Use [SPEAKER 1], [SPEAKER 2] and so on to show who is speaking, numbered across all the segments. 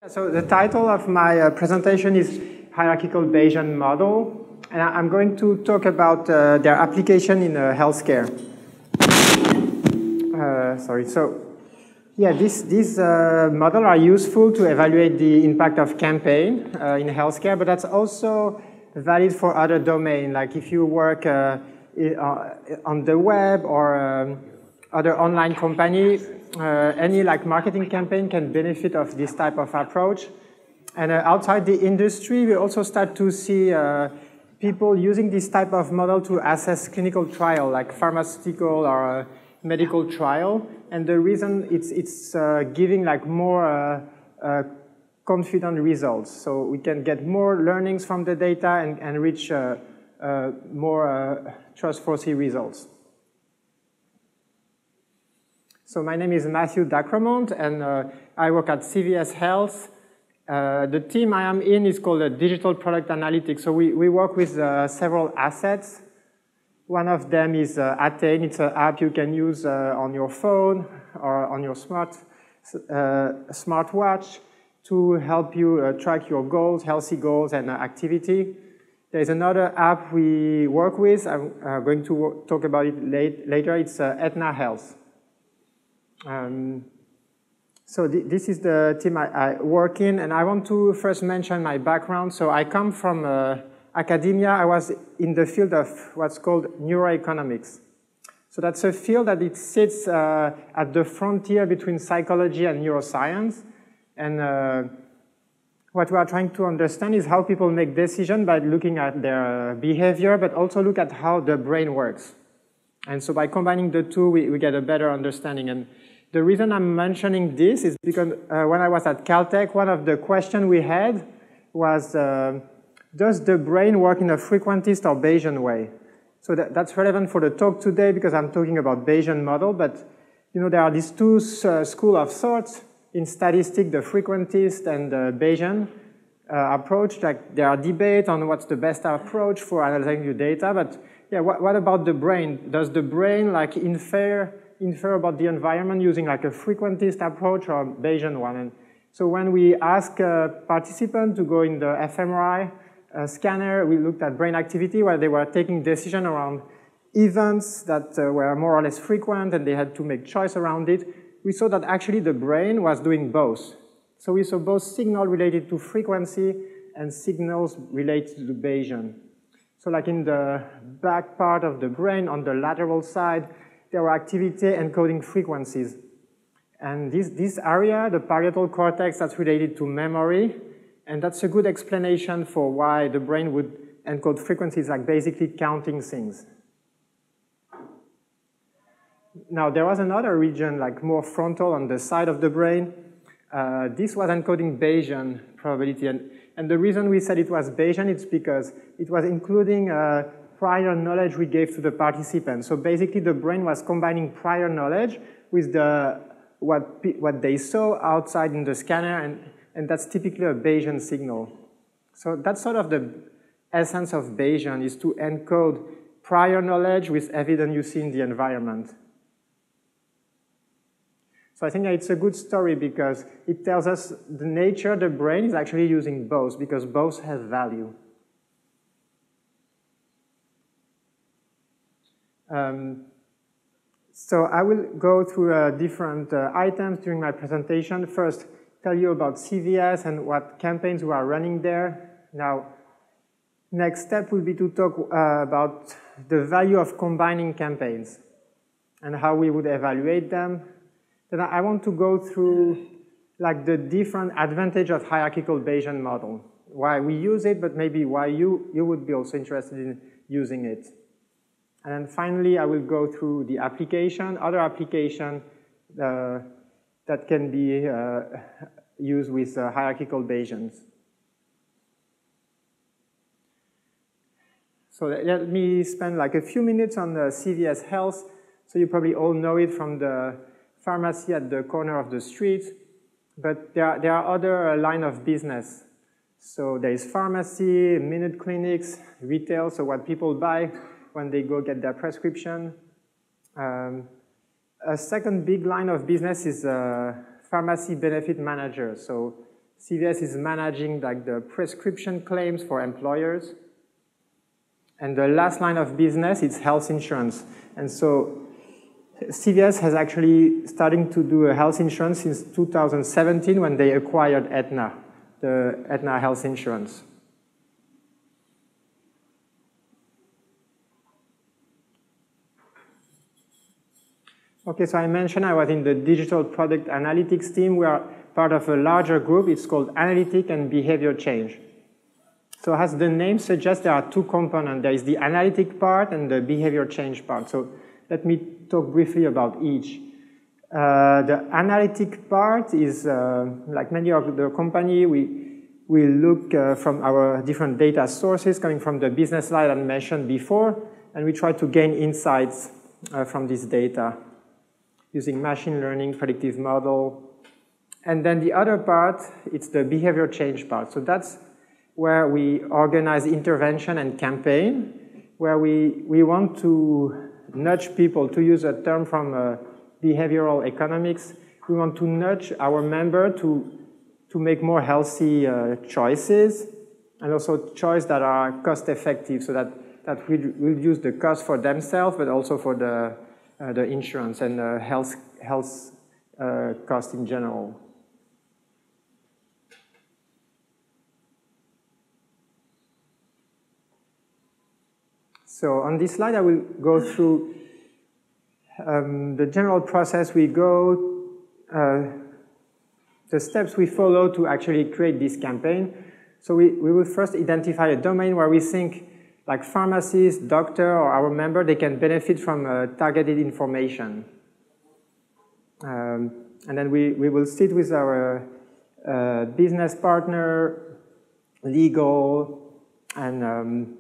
[SPEAKER 1] So the title of my presentation is Hierarchical Bayesian Model, and I'm going to talk about their application in healthcare. These models are useful to evaluate the impact of campaign in healthcare, but that's also valid for other domains, like if you work on the web or other online company. Any marketing campaign can benefit of this type of approach. And outside the industry, we also start to see people using this type of model to assess clinical trial, like pharmaceutical or medical trial. And the reason it's giving more confident results. So we can get more learnings from the data and reach more trustworthy results. So my name is Mathieu, and I work at CVS Health. The team I am in is called Digital Product Analytics. So we work with several assets. One of them is Attain. It's an app you can use on your phone or on your smartwatch to help you track your goals, healthy goals, and activity. There's another app we work with. I'm going to talk about it later. It's Aetna Health. This is the team I work in, and I want to first mention my background. So I come from academia. I was in the field of what's called neuroeconomics. So that's a field that it sits at the frontier between psychology and neuroscience. And what we are trying to understand is how people make decisions by looking at their behavior, but also look at how the brain works. And so by combining the two, we get a better understanding. And the reason I'm mentioning this is because when I was at Caltech, one of the questions we had was, does the brain work in a frequentist or Bayesian way? So that's relevant for the talk today because I'm talking about Bayesian model, but there are these two schools of thoughts in statistics, the frequentist and the Bayesian approach. There are debates on what's the best approach for analyzing your data, but yeah, what about the brain? Does the brain infer about the environment using a frequentist approach or a Bayesian one? And so when we ask participants to go in the fMRI scanner, we looked at brain activity where they were taking decisions around events that were more or less frequent and they had to make choice around it. We saw that actually the brain was doing both. So we saw both signals related to frequency and signals related to Bayesian. So in the back part of the brain, on the lateral side, there were activity encoding frequencies. And this area, the parietal cortex, that's related to memory, and that's a good explanation for why the brain would encode frequencies, basically counting things. Now, there was another region, more frontal on the side of the brain. This was encoding Bayesian probability. And the reason we said it was Bayesian is because it was including prior knowledge we gave to the participants. So basically, the brain was combining prior knowledge with what they saw outside in the scanner, and that's typically a Bayesian signal. So that's sort of the essence of Bayesian, is to encode prior knowledge with evidence you see in the environment. So I think it's a good story because it tells us the nature of the brain is actually using both because both have value. So I will go through different items during my presentation. First, tell you about CVS and what campaigns we are running there. Now, next step will be to talk about the value of combining campaigns and how we would evaluate them. Then I want to go through the different advantage of hierarchical Bayesian model, why we use it, but maybe why you would be also interested in using it. And then finally, I will go through the application, other application that can be used with hierarchical Bayesians. So let me spend a few minutes on the CVS Health. So you probably all know it from the pharmacy at the corner of the street, but there are other line of business. So there is pharmacy, minute clinics, retail, so what people buy when they go get their prescription. A second big line of business is pharmacy benefit manager. So CVS is managing like the prescription claims for employers. And the last line of business is health insurance. And so CVS has actually starting to do a health insurance since 2017 when they acquired Aetna, the Aetna health insurance. Okay, so I mentioned I was in the digital product analytics team. We are part of a larger group. It's called Analytic and Behavior Change. So as the name suggests, there are two components. There is the analytic part and the behavior change part. So let me talk briefly about each. The analytic part is, like many of the company, we look from our different data sources coming from the business slide I mentioned before, and we try to gain insights from this data using machine learning, predictive model. And then the other part, it's the behavior change part. So that's where we organize intervention and campaign, where we want to nudge people, to use a term from behavioral economics. We want to nudge our member to make more healthy choices, and also choices that are cost effective, so that will reduce the cost for themselves, but also for the insurance and health cost in general. So on this slide, I will go through the general process we go, the steps we follow to actually create this campaign. So we will first identify a domain where we think, like pharmacists, doctor, or our member, they can benefit from targeted information. And then we will sit with our business partner, legal, and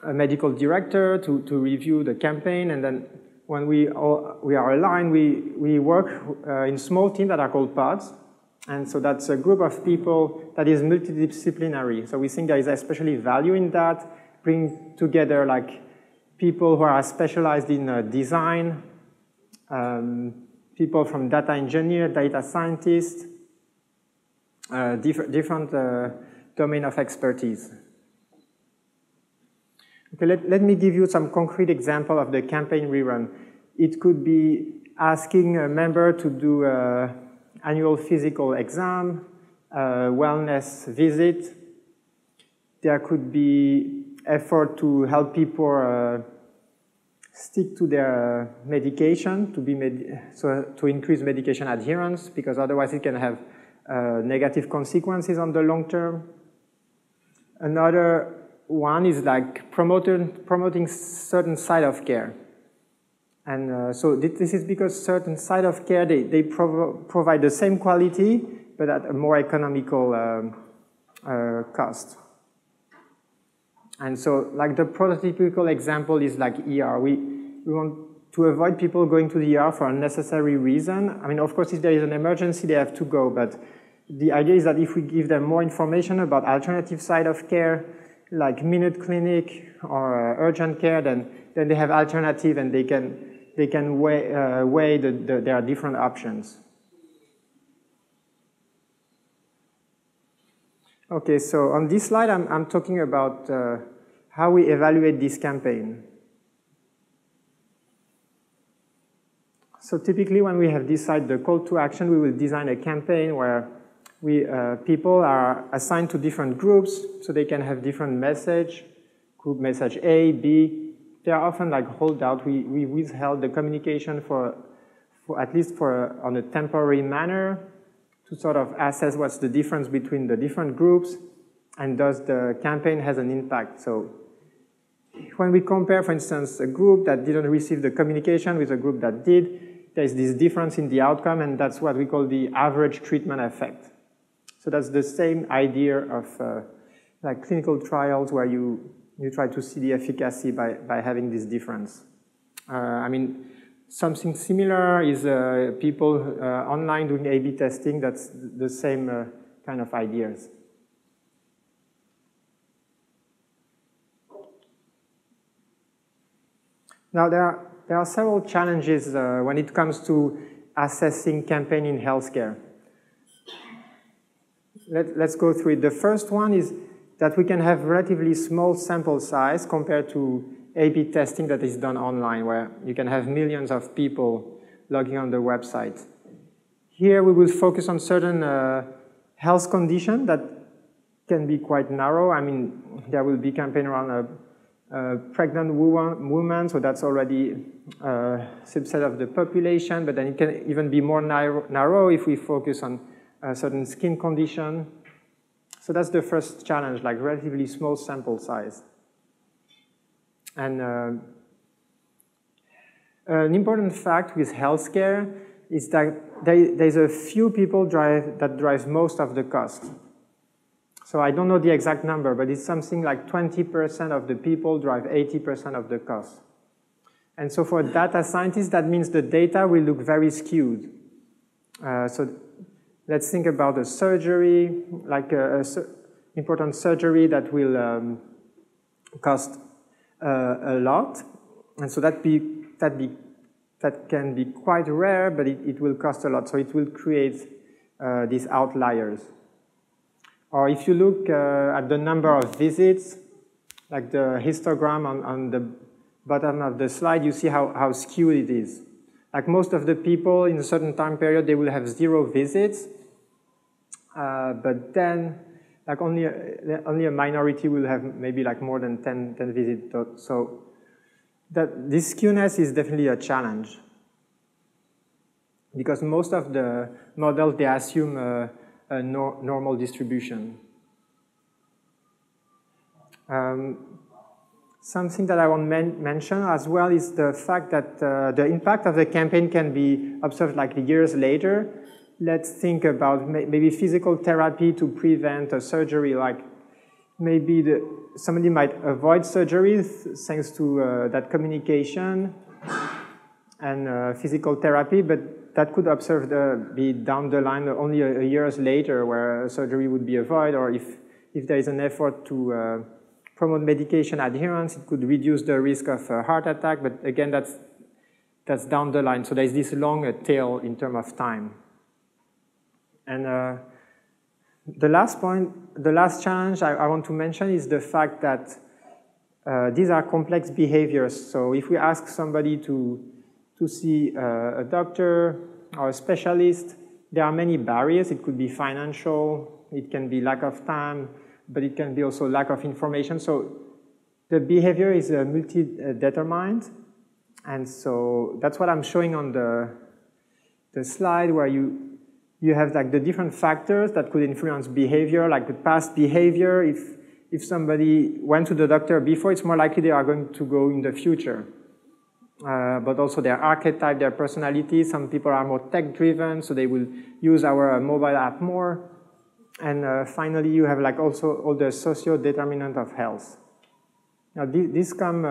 [SPEAKER 1] a medical director to review the campaign. And then when we are aligned, we work in small teams that are called pods. And so that's a group of people that is multidisciplinary. So we think there is especially value in that, bring together like people who are specialized in design, people from data engineer, data scientists, different domain of expertise. Okay, let me give you some concrete example of the campaign we run. It could be asking a member to do an annual physical exam, a wellness visit. There could be effort to help people stick to their medication, to increase medication adherence, because otherwise it can have negative consequences on the long term. Another one is like promoting certain side of care. And so this is because certain side of care, they provide the same quality, but at a more economical cost. And so like the prototypical example is like ER. We want to avoid people going to the ER for unnecessary reason. I mean, of course, if there is an emergency, they have to go. But the idea is that if we give them more information about alternative side of care, like minute clinic or urgent care, then they have alternative and they can weigh their different options. Okay, so on this slide, I'm talking about how we evaluate this campaign. So typically, when we have decided the call to action, we will design a campaign where people are assigned to different groups, so they can have different message, group message A, B. They are often like holdout. We withheld the communication for at least on a temporary manner to sort of assess what's the difference between the different groups and does the campaign has an impact. So when we compare, for instance, a group that didn't receive the communication with a group that did, there's this difference in the outcome, and that's what we call the average treatment effect. So that's the same idea of like clinical trials where you try to see the efficacy by having this difference. I mean, something similar is people online doing A/B testing. That's the same kind of ideas. Now, there are several challenges when it comes to assessing campaign in healthcare. let's go through it. The first one is that we can have relatively small sample size compared to A/B testing that is done online, where you can have millions of people logging on the website. Here we will focus on certain health conditions that can be quite narrow. I mean, there will be campaign around a pregnant woman, so that's already a subset of the population, but then it can even be more narrow if we focus on a certain skin condition. So that's the first challenge, like relatively small sample size. And an important fact with healthcare is that there's a few people that drive most of the cost. So I don't know the exact number, but it's something like 20% of the people drive 80% of the cost. And so for data scientists, that means the data will look very skewed. So let's think about a surgery, like an important surgery that will cost a lot. And so that can be quite rare, but it will cost a lot. So it will create these outliers. Or if you look at the number of visits, like the histogram on the bottom of the slide, you see how skewed it is. Like most of the people in a certain time period, they will have 0 visits. But then, like only a minority will have maybe like more than 10 visits. So this skewness is definitely a challenge. Because most of the models, they assume a normal distribution. Something that I want to mention as well is the fact that the impact of the campaign can be observed like years later. Let's think about maybe physical therapy to prevent a surgery, like maybe somebody might avoid surgery thanks to that communication and physical therapy, but that could be down the line only a years later where surgery would be avoided, or if there is an effort to promote medication adherence, it could reduce the risk of a heart attack, but again, that's down the line. So there's this long tail in terms of time. And the last challenge I want to mention is the fact that these are complex behaviors. So if we ask somebody to see a doctor or a specialist, there are many barriers. It could be financial, it can be lack of time, but it can be also lack of information. So the behavior is multi-determined. And so that's what I'm showing on the slide, where you have like the different factors that could influence behavior, like the past behavior. If somebody went to the doctor before, it's more likely they are going to go in the future. But also their archetype, their personality. Some people are more tech-driven, so they will use our mobile app more. And finally, you have like also all the socio-determinant of health. Now, this come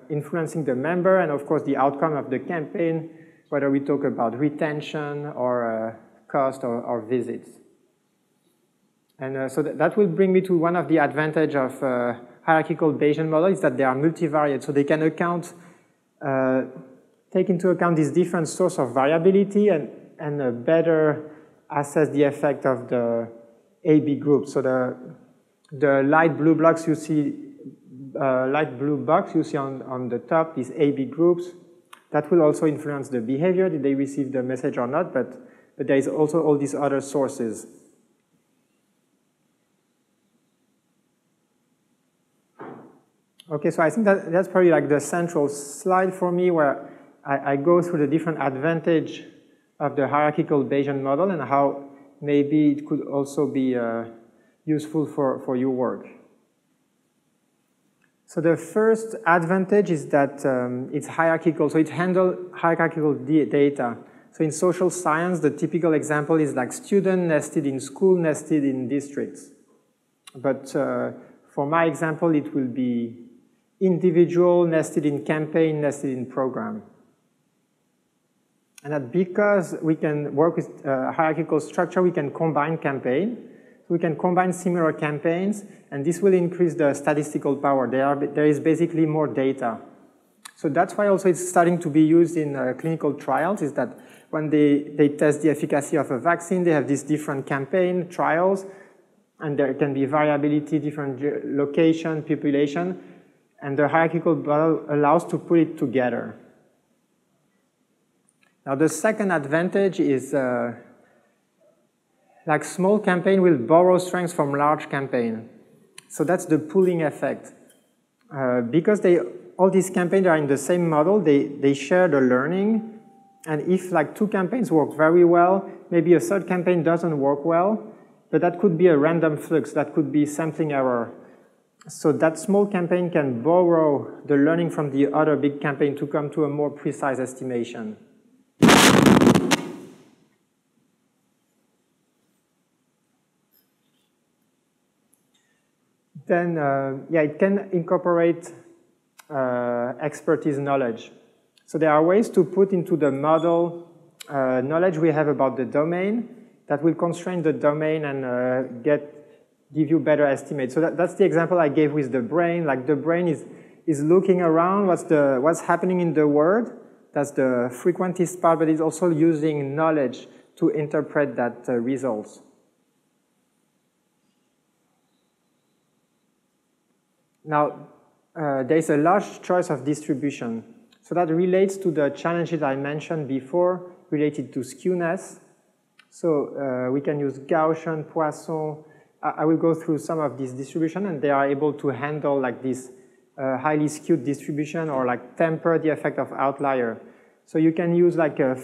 [SPEAKER 1] influencing the member and, of course, the outcome of the campaign, whether we talk about retention or cost or visits. And so that will bring me to one of the advantages of hierarchical Bayesian models, is that they are multivariate, so they can take into account these different sources of variability and better assess the effect of the A/B groups. So the light blue box you see on the top, these A/B groups, that will also influence the behavior. Did they receive the message or not? But there is also all these other sources. Okay, so I think that's probably like the central slide for me, where I go through the different advantage of the hierarchical Bayesian model and how maybe it could also be useful for your work. So the first advantage is that it's hierarchical, so it handles hierarchical data. So in social science, the typical example is like student nested in school, nested in districts. But for my example, it will be individual, nested in campaign, nested in program. And that because we can work with hierarchical structure, we can combine campaign. So we can combine similar campaigns, and this will increase the statistical power. There is basically more data. So that's why also it's starting to be used in clinical trials, is that when they test the efficacy of a vaccine, they have these different campaign trials, And there can be variability, different location, population, and the hierarchical model allows to put it together. Now the second advantage is like small campaign will borrow strengths from large campaign. So that's the pooling effect. Because all these campaigns are in the same model, they share the learning. And if like two campaigns work very well, maybe a third campaign doesn't work well, but that could be a random flux, that could be sampling error. So that small campaign can borrow the learning from the other big campaign to come to a more precise estimation. Then, yeah, it can incorporate expertise knowledge. So there are ways to put into the model knowledge we have about the domain that will constrain the domain and give you better estimates. So that's the example I gave with the brain. Like the brain is looking around what's happening in the world. That's the frequentist part, but it's also using knowledge to interpret that results. Now, there's a large choice of distribution. So that relates to the challenges I mentioned before related to skewness. So we can use Gaussian, Poisson. I will go through some of these distributions, and they are able to handle like this highly skewed distribution or like temper the effect of outlier. So you can use like a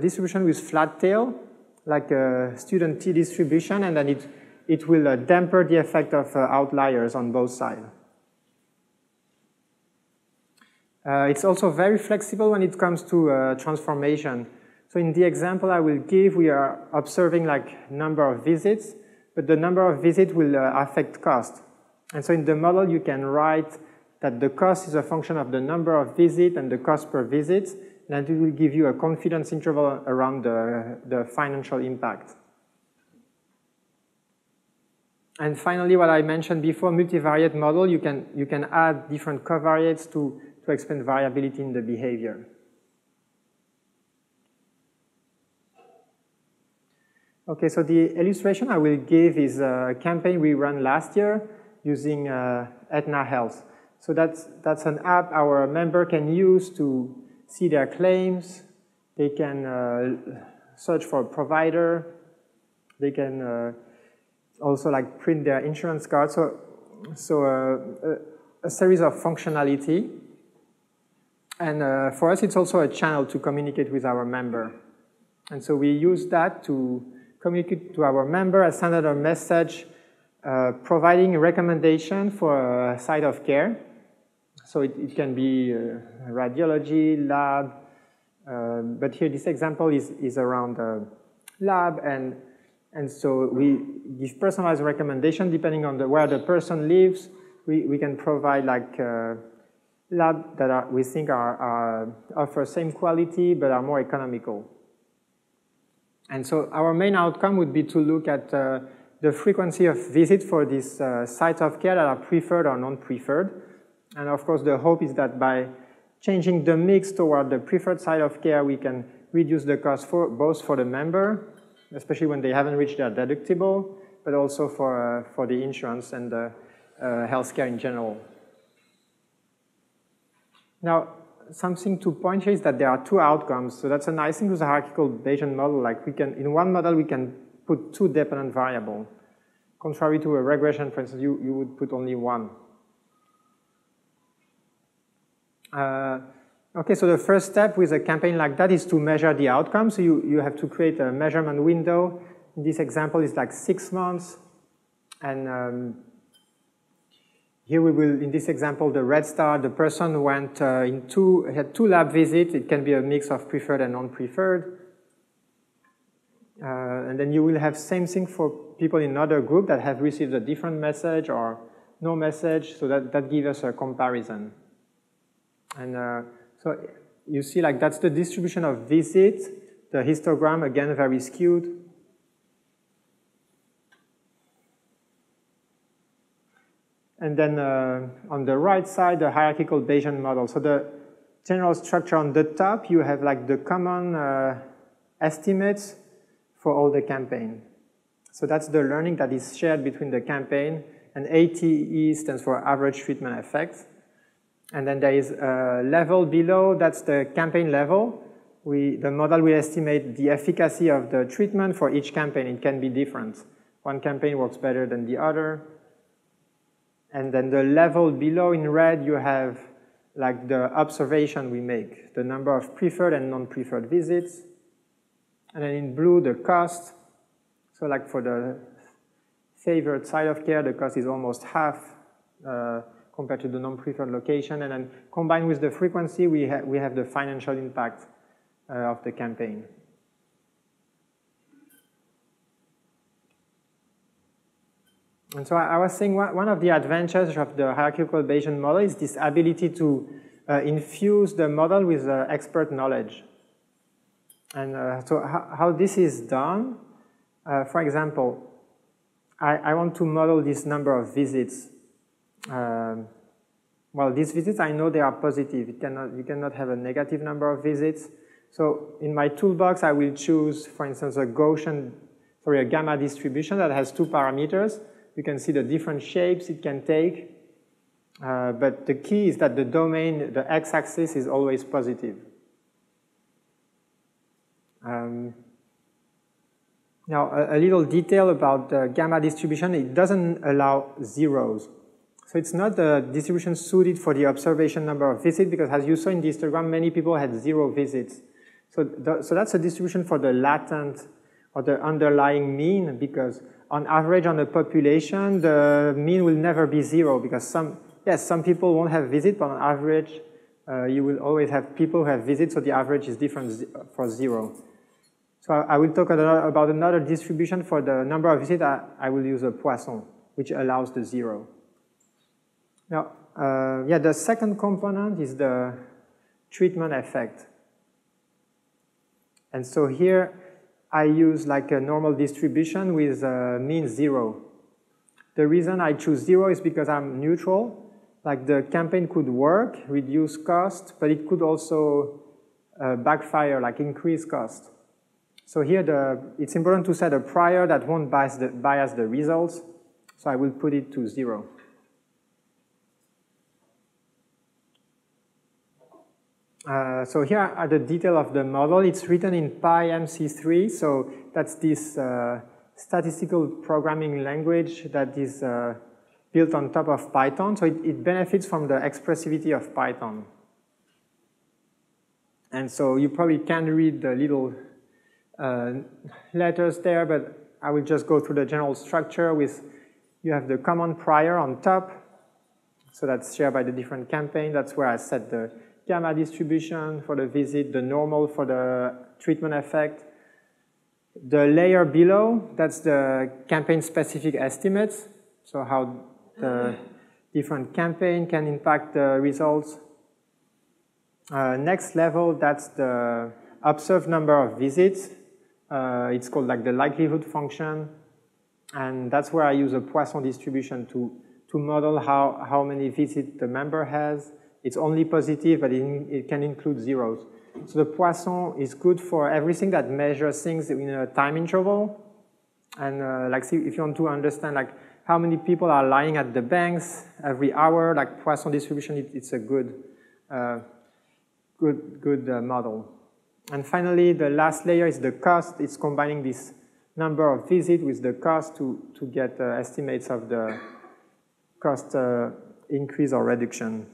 [SPEAKER 1] distribution with flat tail, like a student T distribution, and then it will damper the effect of outliers on both sides. It's also very flexible when it comes to transformation. So in the example I will give, we are observing like number of visits, but the number of visits will affect cost. And so in the model you can write that the cost is a function of the number of visits and the cost per visit, and it will give you a confidence interval around the financial impact. And finally, what I mentioned before, multivariate model, you can add different covariates to explain variability in the behavior. Okay, so the illustration I will give is a campaign we ran last year using Aetna Health. So that's an app our member can use to see their claims. They can search for a provider. They can also like print their insurance card. So a series of functionality. And for us, it's also a channel to communicate with our member. And so we use that to communicate to our member, send out a message providing a recommendation for a site of care. So it can be radiology, lab, but here this example is around lab, and so we give personalized recommendation depending on where the person lives. We can provide like lab that we think offer same quality but are more economical. And so our main outcome would be to look at the frequency of visit for these sites of care that are preferred or non-preferred. And of course, the hope is that by changing the mix toward the preferred site of care, we can reduce the cost both for the member, especially when they haven't reached their deductible, but also for the insurance and the healthcare in general. Now, something to point here is that there are two outcomes. So that's a nice thing with a hierarchical Bayesian model. Like in one model, we can put two dependent variables. Contrary to a regression, for instance, you would put only one. Okay, so the first step with a campaign like that is to measure the outcome. So you have to create a measurement window. In this example, it's like 6 months. And here we will, in this example, the red star, the person went had 2 lab visits. It can be a mix of preferred and non-preferred. And then you will have same thing for people in another group that have received a different message or no message. So that gives us a comparison. And so you see, like that's the distribution of visits. The histogram, again, very skewed. And then on the right side, the hierarchical Bayesian model. So the general structure on the top, you have like the common estimates for all the campaign. So that's the learning that is shared between the campaign, and ATE stands for average treatment effect. And then there is a level below, that's the campaign level. The model will estimate the efficacy of the treatment for each campaign. It can be different. One campaign works better than the other. And then the level below in red, you have like the observation we make, the number of preferred and non-preferred visits. And then in blue, the cost. So like for the favored side of care, the cost is almost half compared to the non-preferred location. And then combined with the frequency, we have the financial impact of the campaign. And so I was saying one of the advantages of the hierarchical Bayesian model is this ability to infuse the model with expert knowledge. And so how this is done, for example, I want to model this number of visits. Well, these visits, I know they are positive. You cannot have a negative number of visits. So in my toolbox, I will choose, for instance, a gamma distribution that has 2 parameters. You can see the different shapes it can take. But the key is that the domain, the x-axis, is always positive. Now, a little detail about the gamma distribution. It doesn't allow zeros. So it's not a distribution suited for the observation number of visits, because as you saw in the histogram, many people had 0 visits. So that's a distribution for the latent or the underlying mean, because on average on a population, the mean will never be 0, because some people won't have visits, but on average, you will always have people who have visits, so the average is different for 0. So I will talk about another distribution for the number of visits. I will use a Poisson, which allows the 0. Now, the second component is the treatment effect. And so here, I use like a normal distribution with mean 0. The reason I choose 0 is because I'm neutral. Like the campaign could work, reduce cost, but it could also backfire, like increase cost. So here, it's important to set a prior that won't bias the results. So I will put it to 0. So here are the details of the model. It's written in PyMC3, so that's this statistical programming language that is built on top of Python. So it benefits from the expressivity of Python. And so you probably can read the little letters there, but I will just go through the general structure with, you have the common prior on top. So that's shared by the different campaign. That's where I set the gamma distribution for the visit, the normal for the treatment effect. The layer below, that's the campaign-specific estimates, so how the different campaign can impact the results. Next level, that's the observed number of visits. It's called like the likelihood function, and that's where I use a Poisson distribution to model how many visits the member has. It's only positive, but it can include zeros. So the Poisson is good for everything that measures things in a time interval. And like, see, if you want to understand like how many people are lying at the banks every hour, like Poisson distribution, it's a good model. And finally, the last layer is the cost. It's combining this number of visits with the cost to get estimates of the cost increase or reduction.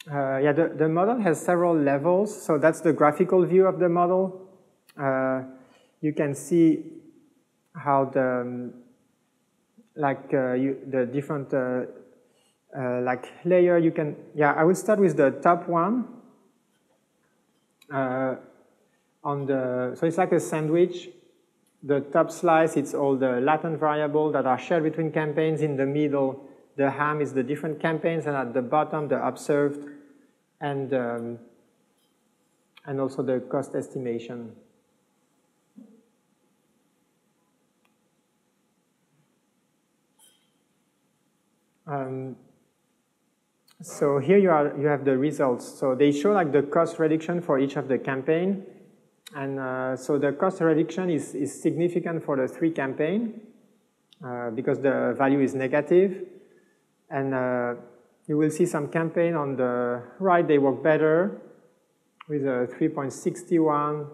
[SPEAKER 1] The model has several levels. So that's the graphical view of the model. You can see how the different like layer you can. I will start with the top one. So it's like a sandwich. The top slice, it's all the latent variables that are shared between campaigns. In the middle, the ham is the different campaigns, and at the bottom, the observed and also the cost estimation. So here you have the results. So they show like the cost reduction for each of the campaign. And so the cost reduction is significant for the 3 campaign because the value is negative. And you will see some campaign on the right, they work better with a 3.61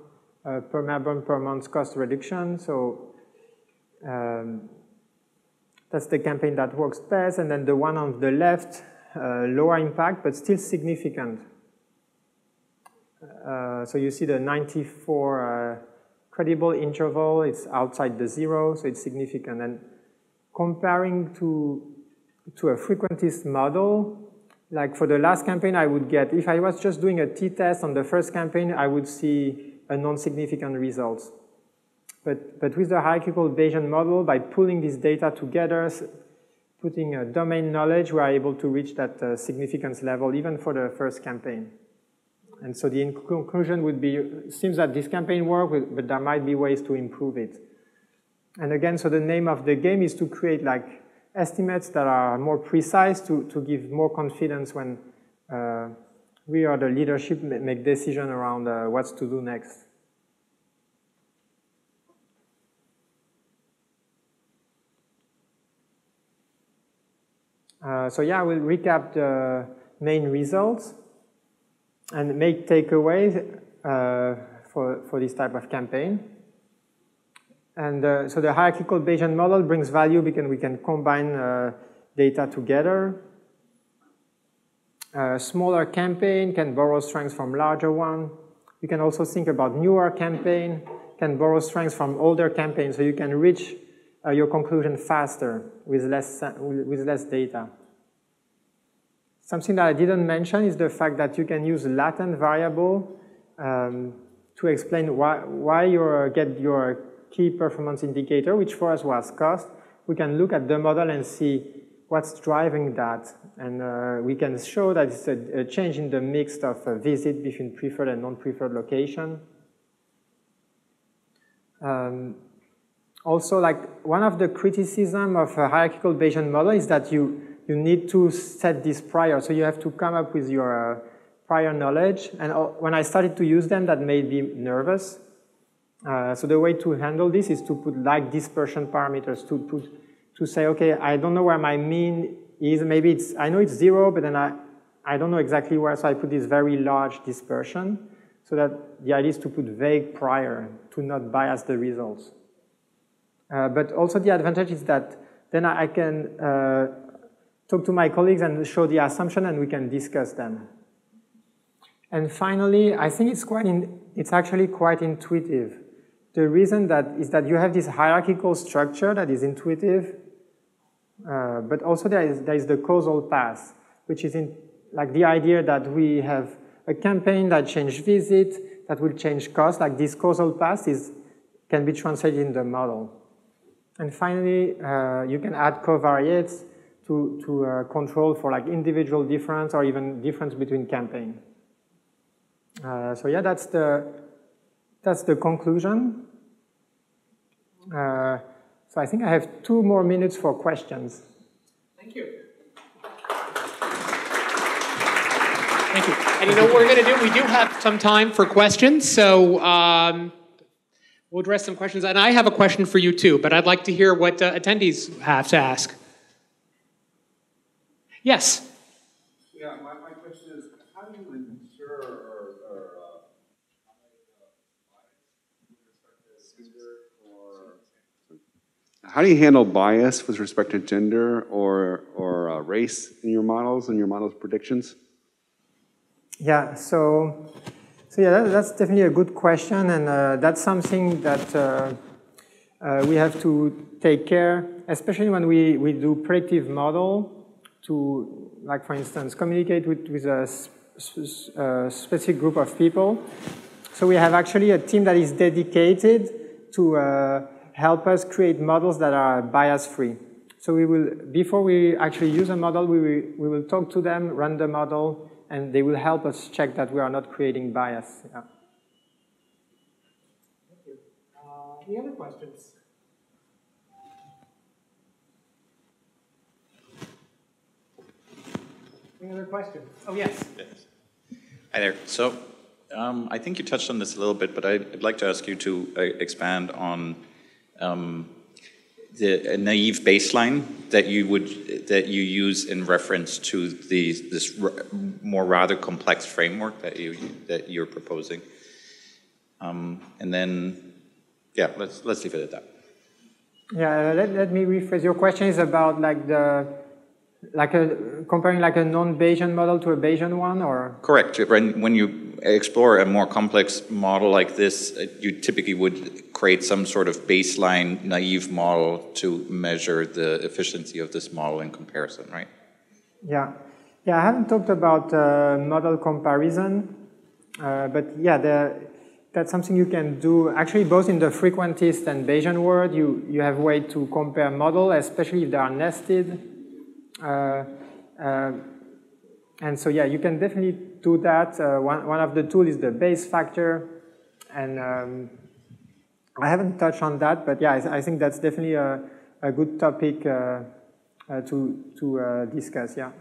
[SPEAKER 1] per member per month cost reduction. So that's the campaign that works best. And then the one on the left, lower impact, but still significant. So you see the 94 credible interval, it's outside the 0, so it's significant. And comparing to a frequentist model, like for the last campaign, I would get, if I was just doing a t-test on the first campaign, I would see a non-significant results. But with the hierarchical Bayesian model, by pulling this data together, putting a domain knowledge, we are able to reach that significance level even for the first campaign. And so the conclusion would be, it seems that this campaign worked, but there might be ways to improve it. And again, so the name of the game is to create like estimates that are more precise to give more confidence when we or the leadership make decisions around what's to do next. So yeah, I will recap the main results and make takeaways for this type of campaign. And so the hierarchical Bayesian model brings value because we can combine data together. A smaller campaign can borrow strengths from larger one. You can also think about newer campaign, can borrow strengths from older campaigns, so you can reach your conclusion faster with less data. Something that I didn't mention is the fact that you can use latent variable to explain why you get your key performance indicator, which for us was cost. We can look at the model and see what's driving that. And we can show that it's a change in the mix of visit between preferred and non-preferred location. Also, like one of the criticism of a hierarchical Bayesian model is that you need to set this prior. So you have to come up with your prior knowledge. And when I started to use them, that made me nervous. So the way to handle this is to put like dispersion parameters to say, okay, I don't know where my mean is. Maybe I know it's 0, but then I don't know exactly where. So I put this very large dispersion. So that the idea is to put vague prior to not bias the results. But also the advantage is that then I can talk to my colleagues and show the assumption, and we can discuss them. And finally, I think it's actually quite intuitive. The reason is that you have this hierarchical structure that is intuitive, but also there is the causal path, which is like the idea that we have a campaign that changes visit, that will change cost, like this causal path can be translated in the model. And finally, you can add covariates to control for like individual difference or even difference between campaign. So yeah, that's the conclusion. So I think I have 2 more minutes for questions.
[SPEAKER 2] Thank you. Thank you. And you know what we're going to do? We do have some time for questions, so we'll address some questions. And I have a question for you too, but I'd like to hear what attendees have to ask. Yes?
[SPEAKER 3] Yeah, my question is, how do you ensure or how do you handle bias with respect to gender or race in your models and your models' predictions?
[SPEAKER 1] Yeah, so yeah, that's definitely a good question, and that's something that we have to take care, especially when we do predictive model to, like for instance, communicate with a specific group of people. So we have actually a team that is dedicated to help us create models that are bias-free. So we will, before we actually use a model, we will talk to them, run the model, and they will help us check that we are not creating bias. Yeah.
[SPEAKER 2] Thank you. Any other questions? Any other questions? Oh, yes.
[SPEAKER 4] Hi there. So I think you touched on this a little bit, but I'd like to ask you to expand on the naive baseline that you use in reference to this more rather complex framework that you're proposing. And then, yeah, let's leave it at that.
[SPEAKER 1] Yeah, let me rephrase. Your question is about comparing like a non-Bayesian model to a Bayesian one, or?
[SPEAKER 4] Correct. When you explore a more complex model like this, you typically would create some sort of baseline naive model to measure the efficiency of this model in comparison, right?
[SPEAKER 1] Yeah. Yeah, I haven't talked about model comparison, but yeah, that's something you can do. Actually, both in the frequentist and Bayesian world, you have a way to compare models, especially if they are nested. And so, yeah, you can definitely do that. One of the tools is the Bayes factor. And I haven't touched on that, but yeah, I think that's definitely a good topic to discuss, yeah.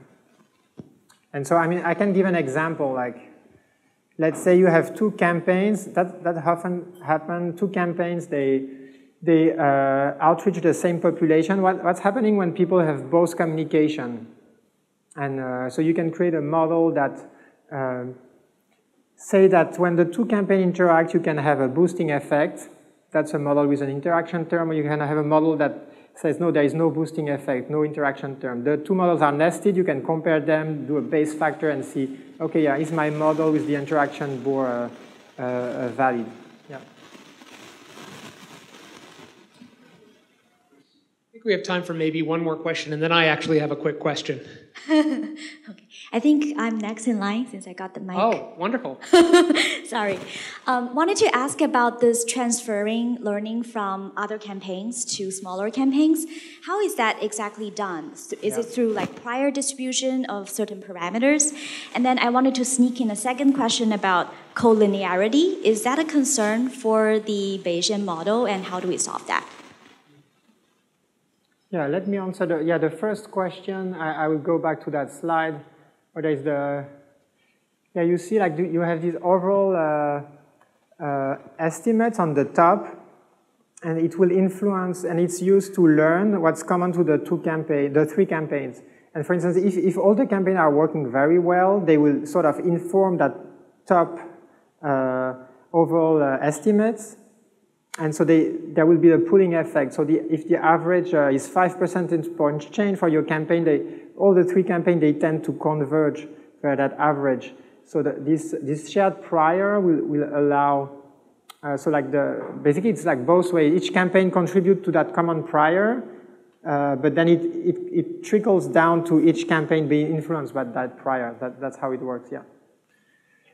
[SPEAKER 1] And so, I mean, I can give an example, like, let's say you have two campaigns, that often happen, two campaigns, they outreach the same population. What's happening when people have both communication? And so you can create a model that say that when the two campaigns interact, you can have a boosting effect. That's a model with an interaction term. Or you can have a model that says, no, there is no boosting effect, no interaction term. The two models are nested. You can compare them, do a Bayes factor, and see, okay, yeah, is my model with the interaction more valid? Yeah.
[SPEAKER 2] I think we have time for maybe one more question, and then I actually have a quick question.
[SPEAKER 5] Okay. I think I'm next in line since I got the mic.
[SPEAKER 2] Oh, wonderful.
[SPEAKER 5] Sorry. Wanted to ask about this transferring learning from other campaigns to smaller campaigns. How is that exactly done? Is it through like prior distribution of certain parameters? And then I wanted to sneak in a second question about collinearity. Is that a concern for the Bayesian model, and how do we solve that?
[SPEAKER 1] Yeah, let me answer the first question. I will go back to that slide where there is you see like you have these overall estimates on the top, and it will influence, and it's used to learn what's common to the three campaigns. And for instance, if all the campaigns are working very well, they will sort of inform that top overall estimates. And so there will be a pooling effect. So if the average is 5 percentage points change for your campaign, all the three campaigns, they tend to converge for that average. So this shared prior will allow, so like basically it's like both ways. Each campaign contributes to that common prior, but then it trickles down to each campaign being influenced by that prior. That's how it works, yeah.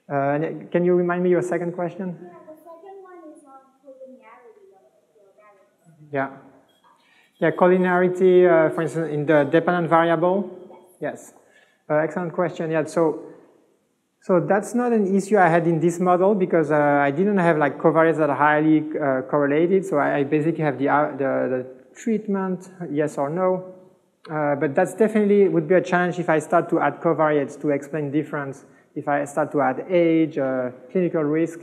[SPEAKER 1] Can you remind me your second question? Yeah. Yeah, collinearity, for instance, in the dependent variable? Yes. Excellent question. Yeah, so that's not an issue I had in this model because I didn't have like covariates that are highly correlated. So I basically have the treatment, yes or no. But that's definitely would be a challenge if I start to add covariates to explain difference. If I start to add age, clinical risk,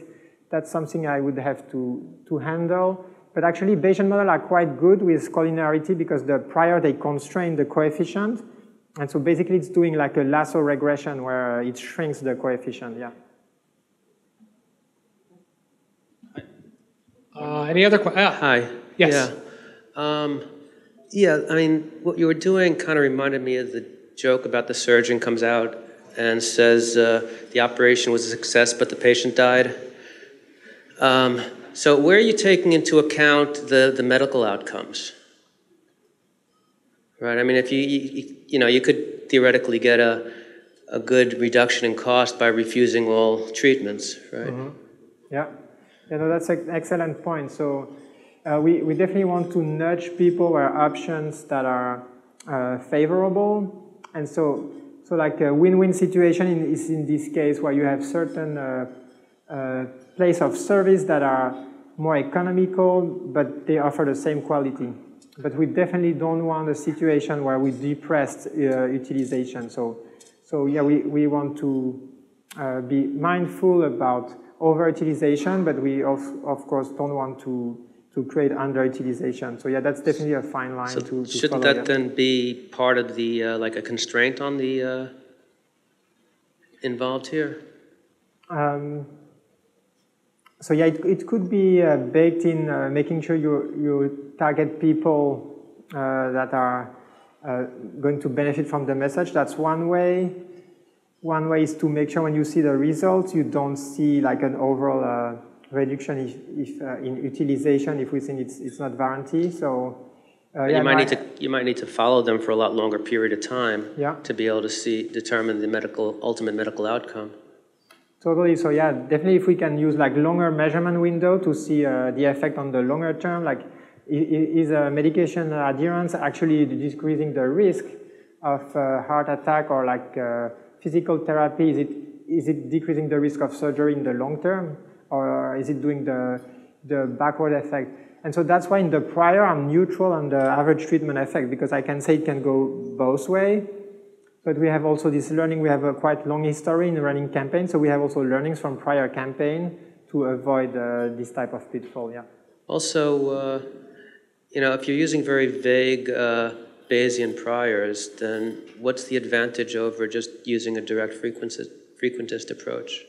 [SPEAKER 1] that's something I would have to handle. But actually, Bayesian models are quite good with collinearity because the prior, they constrain the coefficient. And so basically, it's doing like a lasso regression where it shrinks the coefficient, yeah.
[SPEAKER 2] Any other questions?
[SPEAKER 6] Hi.
[SPEAKER 2] Yes.
[SPEAKER 6] Yeah. Yeah, I mean, what you were doing kind of reminded me of the joke about the surgeon comes out and says the operation was a success, but the patient died. So where are you taking into account the medical outcomes? Right, I mean, if you could theoretically get a good reduction in cost by refusing all treatments, right?
[SPEAKER 1] Mm-hmm. Yeah, no, that's an excellent point. So we definitely want to nudge people where options that are favorable. And so like a win-win situation is in this case where you have certain place of service that are more economical, but they offer the same quality. But we definitely don't want a situation where we depressed utilization. So So yeah, we want to be mindful about overutilization, but we of course don't want to create underutilization. So yeah, that's definitely a fine line to
[SPEAKER 6] shouldn't
[SPEAKER 1] follow,
[SPEAKER 6] that then be part of the, like a constraint on the involved here?
[SPEAKER 1] So yeah, it could be baked in making sure you target people that are going to benefit from the message. That's one way. One way is to make sure when you see the results, you don't see like an overall reduction in utilization if we think it's not warranty. So yeah,
[SPEAKER 6] you might need to follow them for a lot longer period of time to be able to determine the ultimate medical outcome.
[SPEAKER 1] Totally. So yeah, definitely if we can use like longer measurement window to see the effect on the longer term, like is medication adherence actually decreasing the risk of heart attack or like physical therapy? Is it decreasing the risk of surgery in the long term, or is it doing the backward effect? And so that's why in the prior I'm neutral on the average treatment effect, because I can say it can go both ways. But we have also this learning. We have a quite long history in running campaigns, so we have also learnings from prior campaign to avoid this type of pitfall. Yeah.
[SPEAKER 6] Also, if you're using very vague Bayesian priors, then what's the advantage over just using a direct frequentist approach?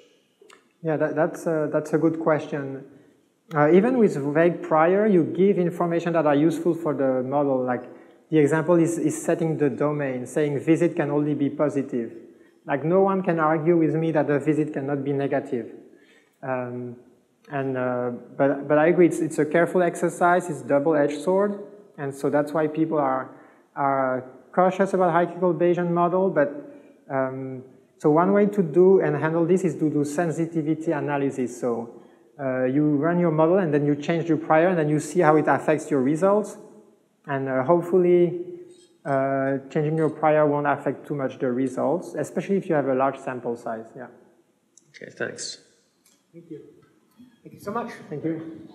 [SPEAKER 1] Yeah, that's a good question. Even with vague prior, you give information that are useful for the model. Like the example is setting the domain, saying visit can only be positive. Like no one can argue with me that a visit cannot be negative. But I agree, it's a careful exercise, it's double-edged sword, and so that's why people are cautious about hierarchical Bayesian model. But so one way to do and handle this is to do sensitivity analysis. So you run your model and then you change your prior and then you see how it affects your results. And hopefully changing your prior won't affect too much the results, especially if you have a large sample size. Yeah.
[SPEAKER 6] Okay, thanks.
[SPEAKER 2] Thank you. Thank you so much.
[SPEAKER 1] Thank you.